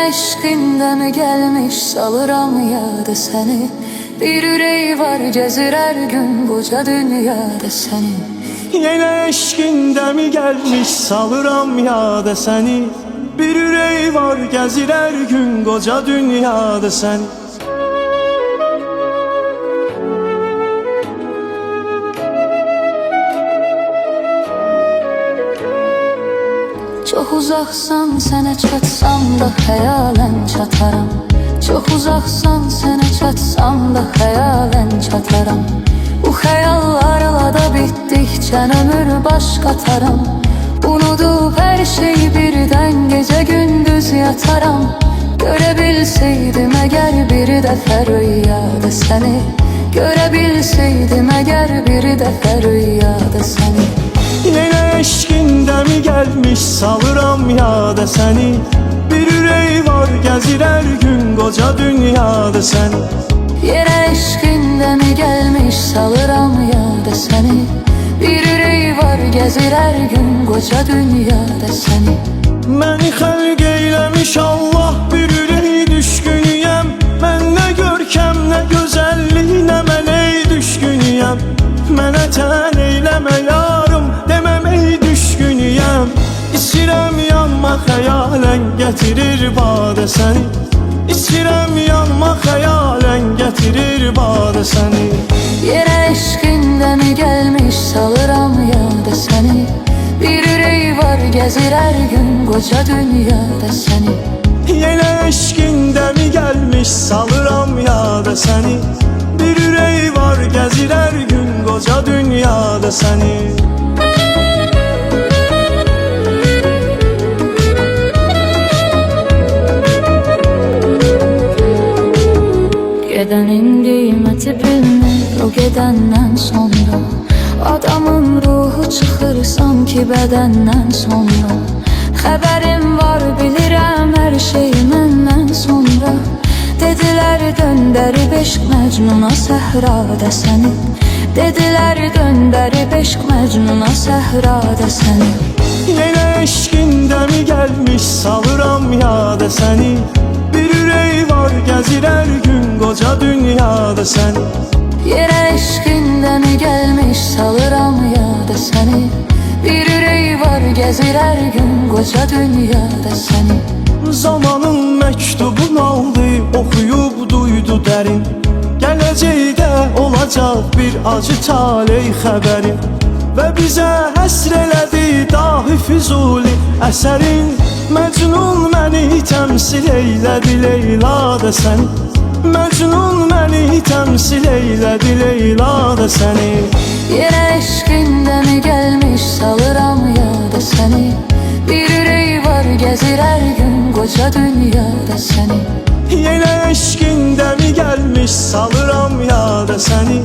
eşqində mi gəlmiş salıram yada səni. Bir ürək var gəzir hər gün qoca dünyada səni. Yenə eşqində mi gəlmiş salıram yada səni. Bir ürək var gəzir hər gün qoca dünyada səni. Çox uzaqsan sənə çatsam da xəyalən çataram. Çox uzaqsan sənə çatsam da xəyalən çataram. Bu xəyallarla da bitdikcə ömür baş qataram. Unudub hər şey birdən gecə gündüz yataram. Görə bilsəydim əgər bir dəfə rüyada səni. Görə bilsəydim əgər bir dəfə rüyada səni. Yenə eşqində mi gəlmiş salıram yada səni. Bir ürək var gəzir hər gün qoca dünyada səni. Yenə eşqində mi gəlmiş salıram yada səni. Bir ürək var gəzir hər gün qoca dünyada səni. Məni xəlq eyləmiş Allah, bir ürək düşkünüyəm. Mən nə görkəm, nə gözəlliğinə mən ey düşkünüyəm. Mənə tən eyləmə yarım, deməm ey düşkünüyəm. İçirəm yanma xəyalən gətirir badə səni. İçirəm yanma xəyalən gətirir badə səni. Yenə eşqində mi gəlmiş salıram yada səni. Bir ürək var gəzir hər gün qoca dünyada səni. Yenə eşqində mi gəlmiş salıram yada səni. Bir ürək var gəzir hər gün qoca dünyada səni. Gedənin qiyməti bilinir o gedəndən sonra. Adamın ruhu çıxır sanki bədəndən sonra. Xəbərim var bilirəm hər şey məndən sonra. Dedilər döndərib eşq məcnuna səhrada səni. Dedilər döndərib eşq məcnuna səhrada səni. Yenə eşqində mi gəlmiş salıram yada səni. Bir ürək var gəzir hər gün qoca dünyada səni. Yenə eşqində mi gəlmiş salıram yada səni. Bir ürək var gəzir hər gün qoca dünyada səni. Zamanın məktubun aldı, oxuyub duydu dərin. Gələcəkdə olacaq bir acı taley xəbərin. Və bizə həsr elədi dahi Füzuli əsərin. Məcnun məni təmsil eylədi Leyla da sən. Məcnun məni təmsil eylədi Leyla da səni. Yenə eşqində mi gəlmiş salıram yada səni. Bir ürək var gəzir hər gün qoca dünyada səni. Yenə eşqində mi gəlmiş salıram yada səni.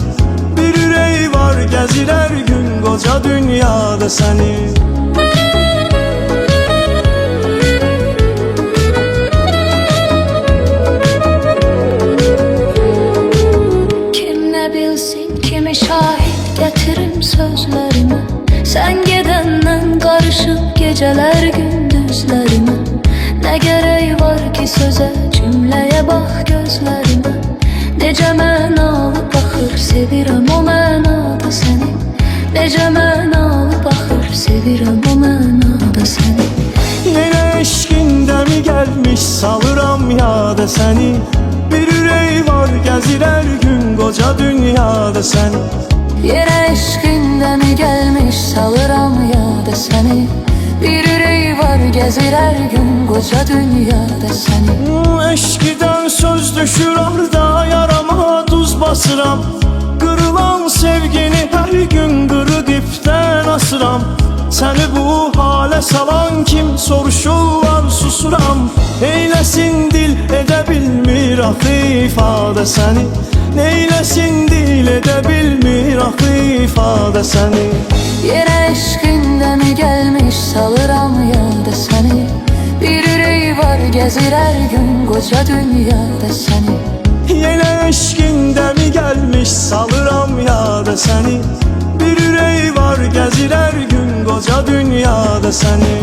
Bir ürək var gəzir hər gün qoca dünyada səni. Kim nə bilsin, kimi şahid gətirim sözlərimə. Sən gedəndən qarışıb gecələr gündüzlərimə. Nə gərək var ki sözə, cümləyə bax gözlərimə. Necə mənalı baxır, sevirəm o mənada səni. Necə mənalı baxır, sevirəm o mənada səni. Yenə eşqində mi gəlmiş salıram yada səni. Bir ürək var gəzir hər gün qoca dünyada səni. Yenə eşqində mi gəlmiş salıram yada səni. Bir ürək var gəzir hər gün qoca dünyada səni. Eşqidən söz düşür arda, yarama duz basıram. Qırılan sevgini hər gün qırıq ipdən asıram. Səni bu halə salan kim soruşurlar susuram. Eyləsin dil edə bilmir axı ifadə səni. Neyləsin dil edə bilmir axı ifadə səni. Yenə eşqində mi gəlmiş salıram yada səni. Bir ürək var gəzir hər gün qoca dünyada səni. Yenə eşqində mi gəlmiş salıram yada səni. Bir ürək var gəzir hər gün qoca dünyada səni.